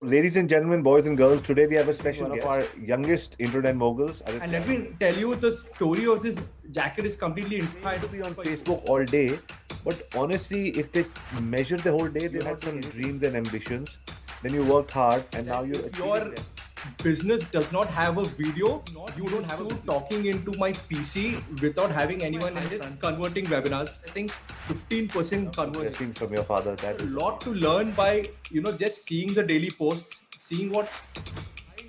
Ladies and gentlemen, boys and girls, today we have a special one of our youngest internet moguls. And let me tell you, the story of this jacket is completely inspired To be on for you. Facebook all day, but honestly, if they measure the whole day, they had some dreams and ambitions. Then you worked hard, and now you're If your achieving them. business does not have a video, you don't have a talking into my PC without having anyone in this converting webinars. I think 15% conversion. Blessings from your father. That A is lot to learn by just seeing the daily posts, seeing what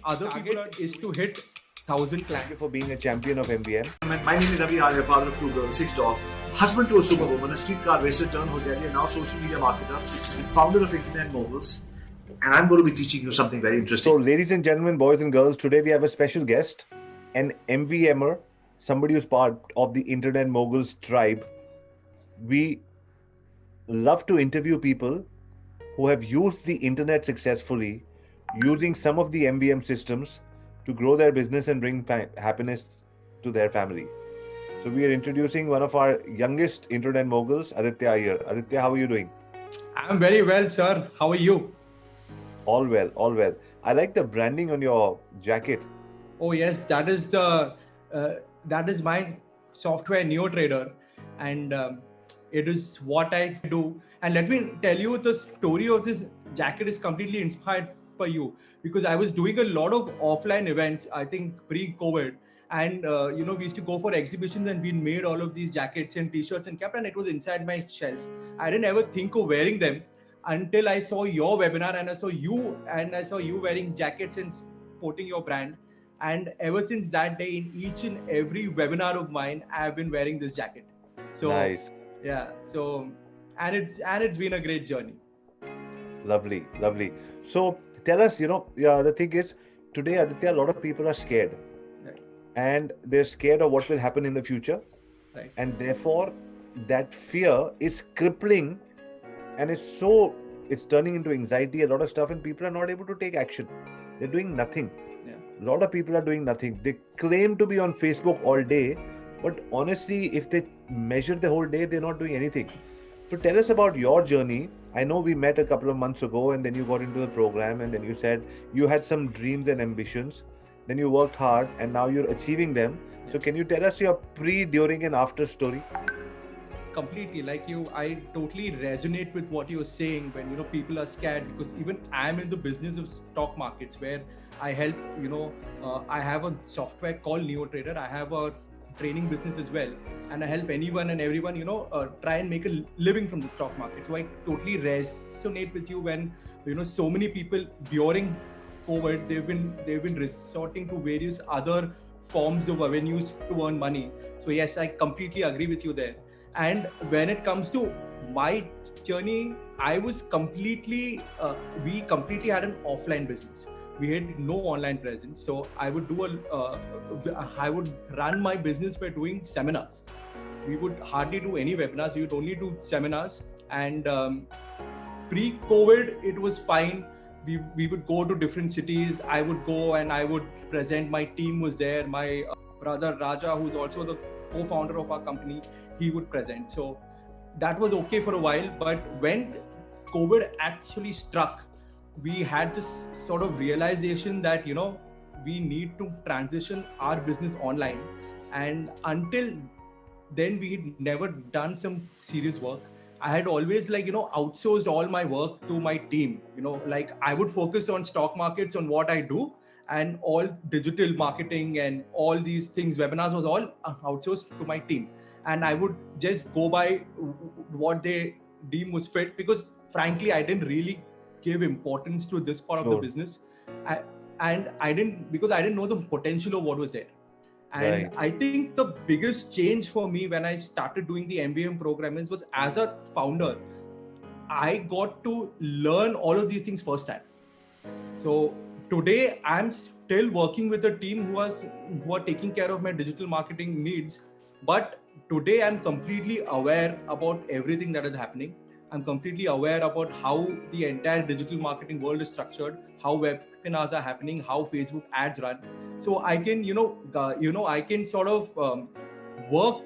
other people is to hit 1,000 Thank you clients. for being a champion of MVM. My name is Ravi Arya, father of two girls, 6 dogs, husband to a superwoman, a street car racer turned hotelier, now social media marketer, and founder of Internet Moguls. And I'm going to be teaching you something very interesting. So, ladies and gentlemen, boys and girls, today we have a special guest, an MVMer, somebody who's part of the Internet Moguls tribe. We love to interview people who have used the internet successfully, using some of the MVM systems to grow their business and bring happiness to their family. So we are introducing one of our youngest internet moguls, Aditya Iyer. Aditya, how are you doing? I'm very well, sir. How are you? All well, all well. I like the branding on your jacket. Oh yes, that is my software NeoTrader, and it is what I do. And let me tell you, the story of this jacket is completely inspired for you, because I was doing a lot of offline events, I think pre-COVID, and we used to go for exhibitions, and we made all of these jackets and t-shirts and cap, and it was inside my shelf. I didn't ever think of wearing them until I saw your webinar, and I saw you wearing jackets and supporting your brand. And ever since that day, in each and every webinar of mine, I've been wearing this jacket. So Nice. yeah, so and it's been a great journey. Lovely, lovely. So tell us, the thing is, today, Aditya, a lot of people are scared. Right. And they're scared of what will happen in the future. Right. And therefore, that fear is crippling, and it's turning into anxiety, a lot of stuff, and people are not able to take action. They're doing nothing. Yeah. A lot of people are doing nothing. They claim to be on Facebook all day, but honestly, if they measure the whole day, they're not doing anything. So tell us about your journey. I know we met a couple of months ago, and then you got into the program, and then you said you had some dreams and ambitions. Then you worked hard, and now you're achieving them. So can you tell us your pre, during, and after story? Completely, like you, I totally resonate with what you're saying when people are scared, because even I'm in the business of stock markets, where I help. I have a software called NeoTrader. I have a training business as well, and I help anyone and everyone try and make a living from the stock market. So I totally resonate with you when so many people during COVID, they've been resorting to various other forms of avenues to earn money. So yes, I completely agree with you there. And when it comes to my journey, I was we completely had an offline business. We had no online presence. So I would I would run my business by doing seminars. We would hardly do any webinars. We would only do seminars. And pre-COVID, it was fine. We would go to different cities. I would go and I would present. My team was there. My brother Raja, who's also the co-founder of our company, he would present. So that was okay for a while. But when COVID actually struck, we had this sort of realization that, we need to transition our business online. And until then, we had never done some serious work. I had always outsourced all my work to my team. Like I would focus on stock markets, on what I do, and all digital marketing and all these things, webinars, was all outsourced to my team. And I would just go by what they deem was fit, because frankly, I didn't really give importance to this part of the business. I didn't know the potential of what was there. And Right. I think the biggest change for me when I started doing the MVM program was, as a founder, I got to learn all of these things firsthand. So today I'm still working with a team who are taking care of my digital marketing needs. But today I'm completely aware about everything that is happening. I'm completely aware about how the entire digital marketing world is structured, how webinars are happening, how Facebook ads run. So I can, I can sort of work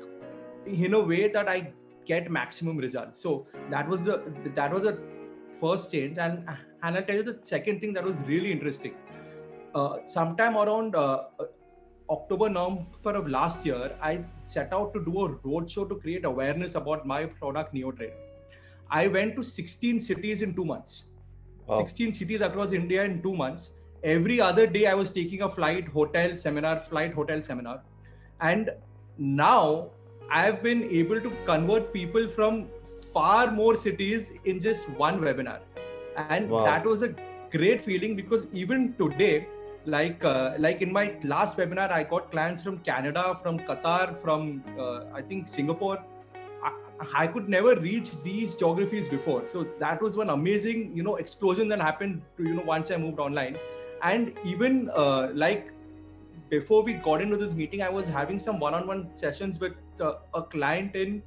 in a way that I get maximum results. So that was the first change. And I'll tell you the second thing that was really interesting. Sometime around October, November of last year, I set out to do a roadshow to create awareness about my product NeoTrade. I went to 16 cities in 2 months. Wow. 16 cities across India in 2 months. Every other day I was taking a flight, hotel, seminar, flight, hotel, seminar. And now I've been able to convert people from far more cities in just one webinar. And Wow. that was a great feeling, because even today, like in my last webinar, I got clients from Canada, from Qatar, from I think Singapore. I could never reach these geographies before. So that was one amazing, explosion that happened once I moved online. And even like before we got into this meeting, I was having some one-on-one sessions with a client in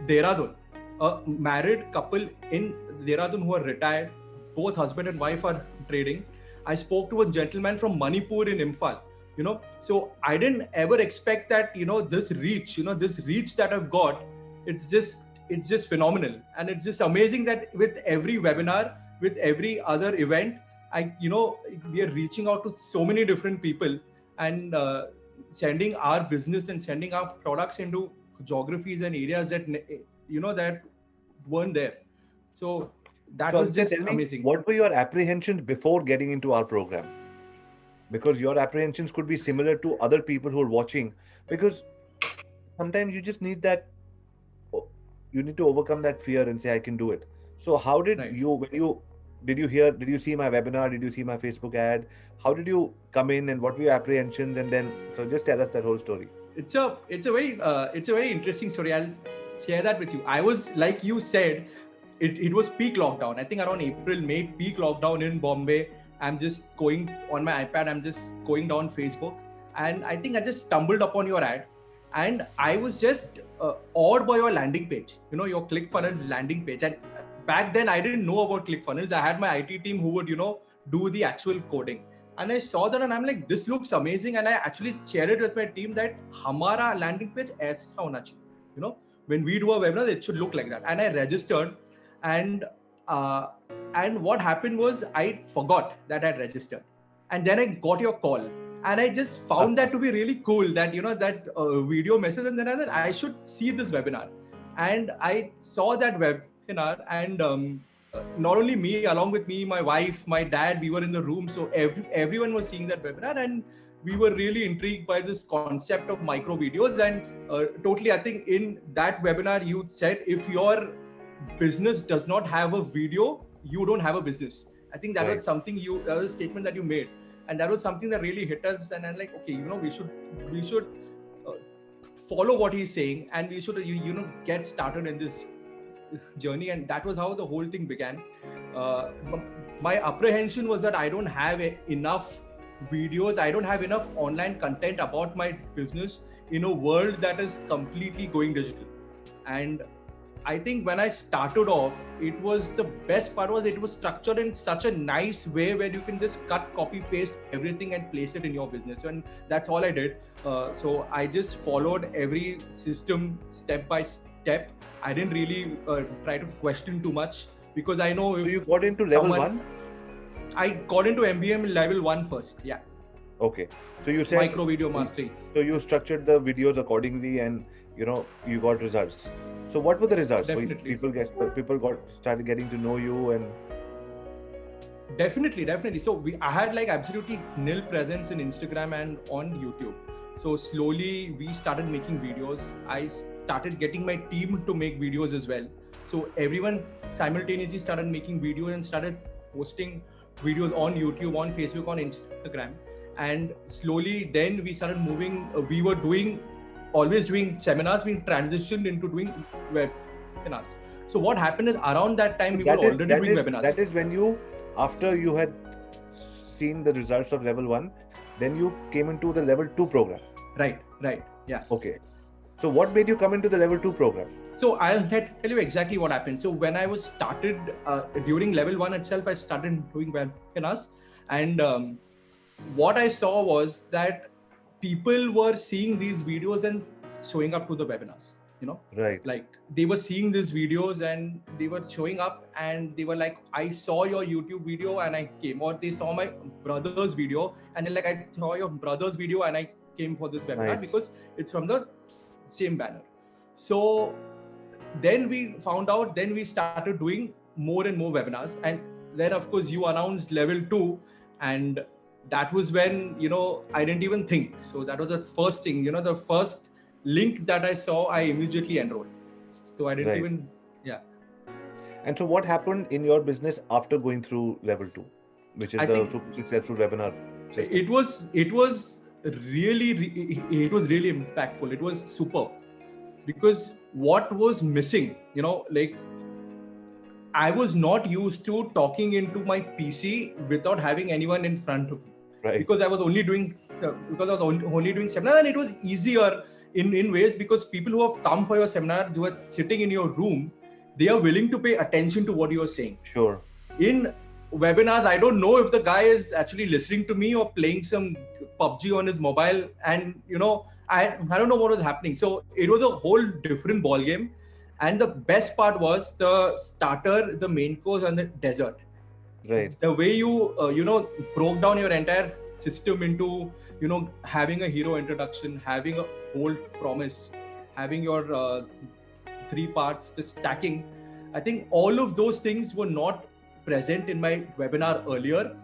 Dehradun, a married couple in Dehradun who are retired. Both husband and wife are trading. I spoke to a gentleman from Manipur in Imphal. So I didn't ever expect that, this reach that I've got, it's just phenomenal. And it's just amazing that with every webinar, with every other event, we are reaching out to so many different people and sending our business and sending our products into geographies and areas that, that weren't there. So that was just amazing. What were your apprehensions before getting into our program? Because your apprehensions could be similar to other people who are watching, because sometimes you just need that, you need to overcome that fear and say, I can do it. So how did did you see my webinar? Did you see my Facebook ad? How did you come in, and what were your apprehensions? And then, so just tell us that whole story. It's a very interesting story. I'll share that with you. I was, like you said, it was peak lockdown. I think around April, May, peak lockdown in Bombay. I'm just going on my iPad. I'm just going down Facebook. And I think I just stumbled upon your ad. And I was just awed by your landing page, your ClickFunnels landing page. And back then, I didn't know about ClickFunnels. I had my IT team who would, do the actual coding. And I saw that and I'm like, this looks amazing. And I actually shared it with my team that Hamara landing page aisa hona chahiye. When we do a webinar, it should look like that. And I registered. And what happened was I forgot that I'd registered. And then I got your call. And I just found that to be really cool, that, that video message. And then I said, I should see this webinar. And I saw that webinar, and not only me, along with me, my wife, my dad, we were in the room. So everyone was seeing that webinar, and we were really intrigued by this concept of micro videos. And totally, I think in that webinar, you said, if your business does not have a video, you don't have a business. I think that was something that was a statement that you made. And that was something that really hit us. And I'm like, okay, we should follow what he's saying, and we should, get started in this journey. And that was how the whole thing began. My apprehension was that I don't have enough videos. I don't have enough online content about my business in a world that is completely going digital. And I think when I started off, it was the best part was it was structured in such a nice way where you can just cut, copy, paste everything and place it in your business. And that's all I did. So I just followed every system step by step. I didn't really try to question too much, because I know if you got into level 1? I got into MVM level 1 first. Yeah. Okay. So you said micro video mastery. So you structured the videos accordingly, and you got results. So what were the results? Definitely. People started getting to know you, and definitely. So I had like absolutely nil presence in Instagram and on YouTube. So slowly we started making videos. I started getting my team to make videos as well. So everyone simultaneously started making videos and started posting videos on YouTube, on Facebook, on Instagram. And slowly then we started moving. We were always doing seminars. We transitioned into doing webinars. So what happened is around that time we were already doing webinars. That is when after you had seen the results of level 1, then you came into the level 2 program. Right. Yeah. Okay. So what made you come into the level 2 program? So I'll tell you exactly what happened. So when I was started during level 1 itself, I started doing webinars, and what I saw was that people were seeing these videos and showing up to the webinars. Right. Like they were seeing these videos and they were showing up and they were like, I saw your YouTube video and I came, or they saw my brother's video and then like, I saw your brother's video and I came for this webinar Nice. because it's from the same banner. So then we found out, then we started doing more and more webinars, and then of course you announced level 2, and that was when I didn't even think. So that was the first thing, the first link that I saw, I immediately enrolled. So I didn't Right. even And so what happened in your business after going through level 2, which is I the think super successful webinar system? it was really impactful. It was superb, because what was missing, like I was not used to talking into my PC without having anyone in front of me, Right. because I was only doing seminar, and it was easier in ways because people who have come for your seminar, who are sitting in your room, they are willing to pay attention to what you are saying. Sure. In webinars, I don't know if the guy is actually listening to me or playing some PUBG on his mobile, and I don't know what was happening. So it was a whole different ball game. And the best part was the starter, the main course, and the dessert. Right. The way you broke down your entire system into having a hero introduction, having a bold promise, having your 3 parts, the stacking. I think all of those things were not present in my webinar earlier,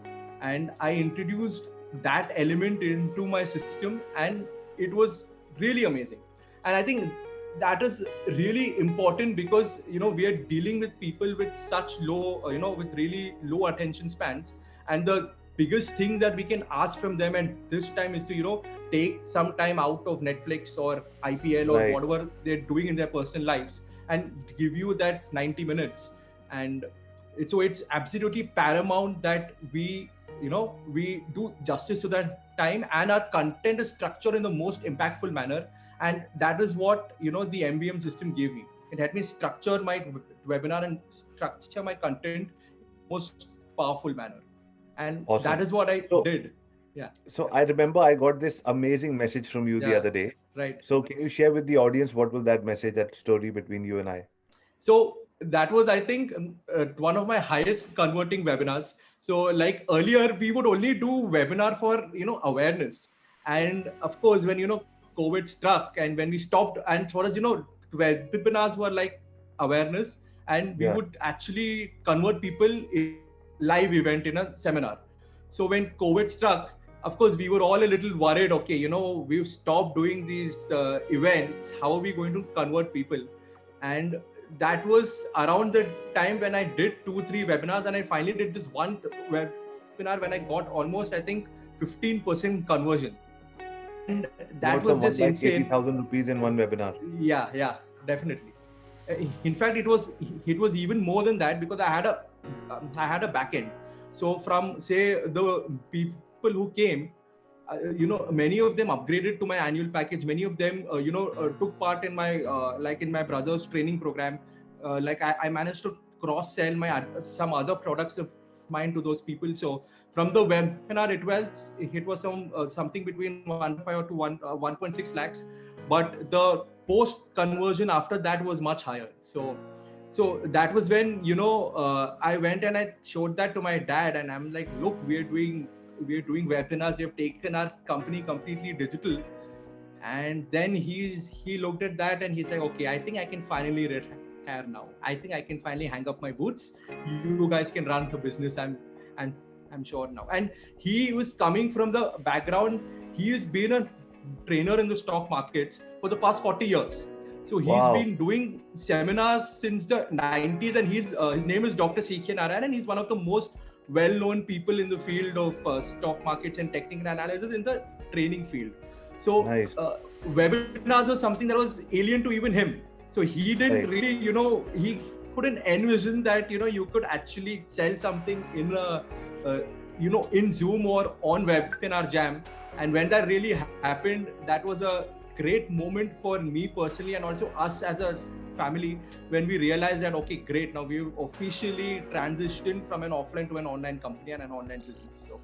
and I introduced that element into my system, and it was really amazing. And I think that is really important, because we are dealing with people with such low with really low attention spans, and the biggest thing that we can ask from them at this time is to take some time out of Netflix or IPL or Right. whatever they're doing in their personal lives and give you that 90 minutes. And it's absolutely paramount that we do justice to that time, and our content is structured in the most impactful manner. And that is what the MVM system gave me. It had me structure my webinar and structure my content in the most powerful manner, and Awesome. that is what I So- did. So I remember I got this amazing message from you the Yeah. other day. Right. So can you share with the audience what was that message, that story between you and I? So that was, I think, one of my highest converting webinars. So like earlier, we would only do webinar for awareness, and of course when COVID struck, and when we stopped, and for us webinars were like awareness, and we Yeah. would actually convert people in live event in a seminar. So when COVID struck, of course we were all a little worried. Okay, we've stopped doing these events. How are we going to convert people? And that was around the time when I did 2-3 webinars, and I finally did this one webinar when I got almost, I think, 15% conversion. And that was just insane. 80,000 rupees in one webinar. Yeah, definitely. In fact, it was even more than that, because I had a back end. So from, say, the people who came, many of them upgraded to my annual package. Many of them took part in my in my brother's training program. I managed to cross sell some other products of mine to those people. So from the webinar, it was something between 1.5 to 1.6 lakhs, but the post conversion after that was much higher. So that was when I went and I showed that to my dad, and I'm like, look, we are doing webinars. We have taken our company completely digital. And then he looked at that and he's like, okay, I think I can finally retire now. I think I can finally hang up my boots. You guys can run the business. I'm sure now. And he was coming from the background. He has been a trainer in the stock markets for the past 40 years. So he's Wow. been doing seminars since the 90s, and his name is Dr. C.K. Narayan, and he's one of the most well-known people in the field of stock markets and technical analysis in the training field. So Nice. webinars was something that was alien to even him. So he didn't Right. really, he couldn't envision that, you could actually sell something in in Zoom or on Webinar Jam. And when that really happened, that was a great moment for me personally, and also us as a family, when we realized that, okay, great, now we've officially transitioned from an offline to an online company and an online business. So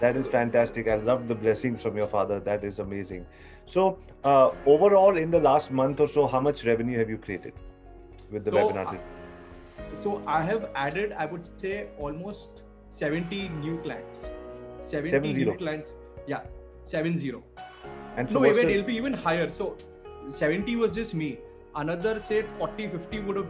That is fantastic. I love the blessings from your father. That is amazing. So, overall, in the last month or so, how much revenue have you created with the So, webinars? so I have added, I would say, almost 70 new clients. 70 70. new clients. Yeah, 70. And so No, what's even the, it'll be even higher. So 70 was just me. Another say 40, 50 uh, would have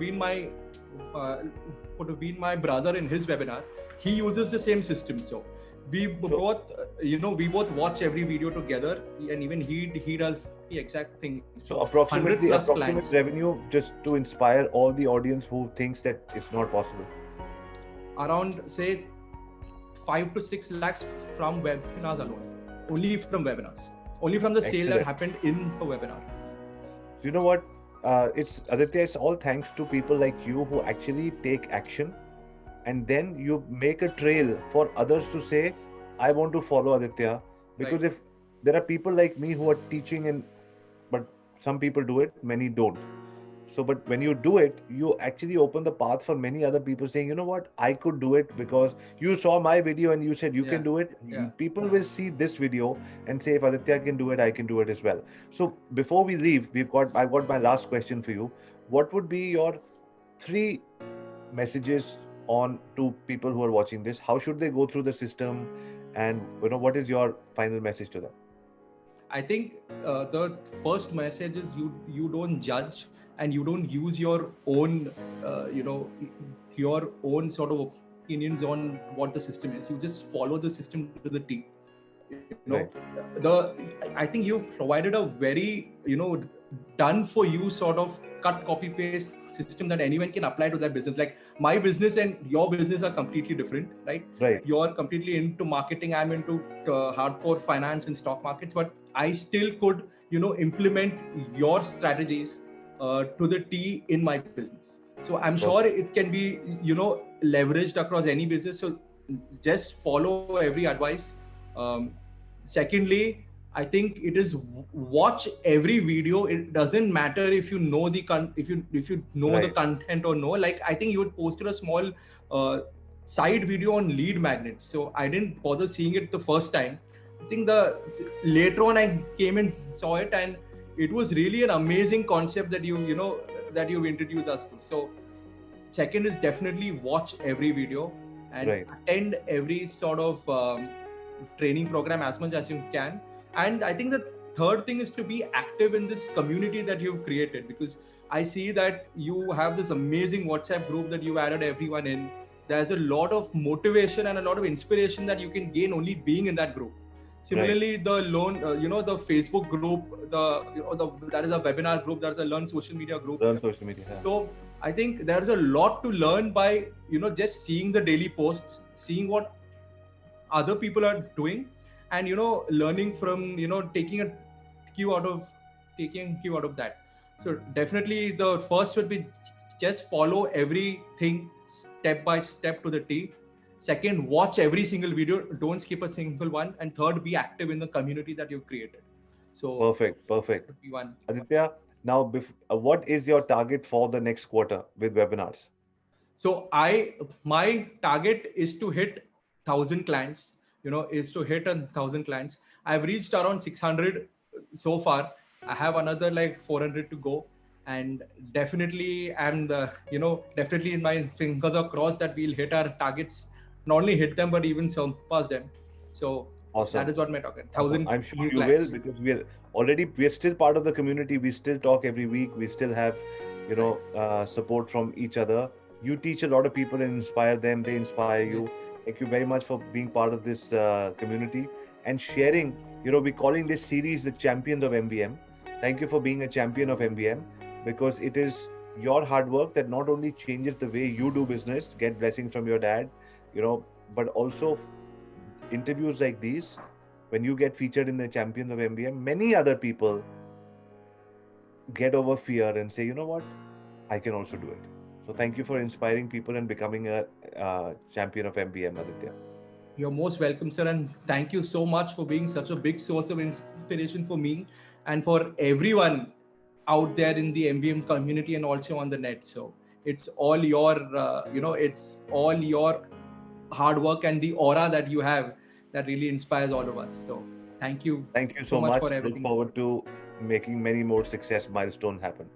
been my brother in his webinar. He uses the same system. So we both, we both watch every video together, and even he does the exact thing. so approximate clients. revenue just to inspire all the audience who thinks that it's not possible? Around say 5 to 6 lakhs from webinars alone. Only from webinars. Only from the sale that happened in the webinar. You know what? It's Aditya. It's all thanks to people like you who actually take action, and then you make a trail for others to say, "I want to follow Aditya." Because if there are people like me who are teaching, but some people do it, many don't. So, but when you do it, you actually open the path for many other people saying, you know what, I could do it because you saw my video and you said you can do it. People will see this video and say, if Aditya can do it, I can do it as well. So before we leave, I've got my last question for you. What would be your 3 messages on to people who are watching this? How should they go through the system? And what is your final message to them? I think the first message is you don't judge and you don't use your own, your own sort of opinions on what the system is. You just follow the system to the T. I think you've provided a very, done for you sort of cut, copy, paste system that anyone can apply to their business. Like my business and your business are completely different, right? You're completely into marketing. I'm into hardcore finance and stock markets, but I still could, implement your strategies to the T in my business. So I'm sure it can be, leveraged across any business. So just follow every advice. Secondly, I think it is watch every video. It doesn't matter if you know the if you know the content or no. Like I think you had posted a small side video on lead magnets. So I didn't bother seeing it the first time. I think later on I came and saw it, and it was really an amazing concept that that you've introduced us to. So second is definitely watch every video and attend every sort of training program as much as you can. And I think the third thing is to be active in this community that you've created, because I see that you have this amazing WhatsApp group that you've added everyone in. There's a lot of motivation and a lot of inspiration that you can gain only being in that group. Similarly, the the Facebook group, that is a webinar group, that is a Learn Social Media group. Learn Social Media. Yeah. So I think there's a lot to learn by just seeing the daily posts, seeing what other people are doing, and learning from taking a cue out of that. So definitely the first would be just follow everything step by step to the T. Second, watch every single video, don't skip a single one. And third, be active in the community that you've created. So perfect. Aditya, now what is your target for the next quarter with webinars? So my target is to hit 1,000 clients. Is to hit 1,000 clients. I've reached around 600 so far. I have another like 400 to go, and definitely definitely in my fingers are crossed that we'll hit our targets. Not only hit them, but even surpass them. So awesome. That is what my target. 1,000. I'm sure you will, because we're still part of the community. We still talk every week. We still have support from each other. You teach a lot of people and inspire them. They inspire you. Thank you very much for being part of this community and sharing. We're calling this series the Champions of MVM. Thank you for being a champion of MVM, because it is your hard work that not only changes the way you do business, get blessings from your dad, but also interviews like these, when you get featured in the Champions of MVM, many other people get over fear and say, you know what, I can also do it. So thank you for inspiring people and becoming a champion of MVM, Aditya. You're most welcome, sir. And thank you so much for being such a big source of inspiration for me and for everyone out there in the MVM community and also on the net. So it's all your, it's all your hard work and the aura that you have that really inspires all of us. So thank you. Thank you so much much. for Look everything. forward to making many more success milestone happen.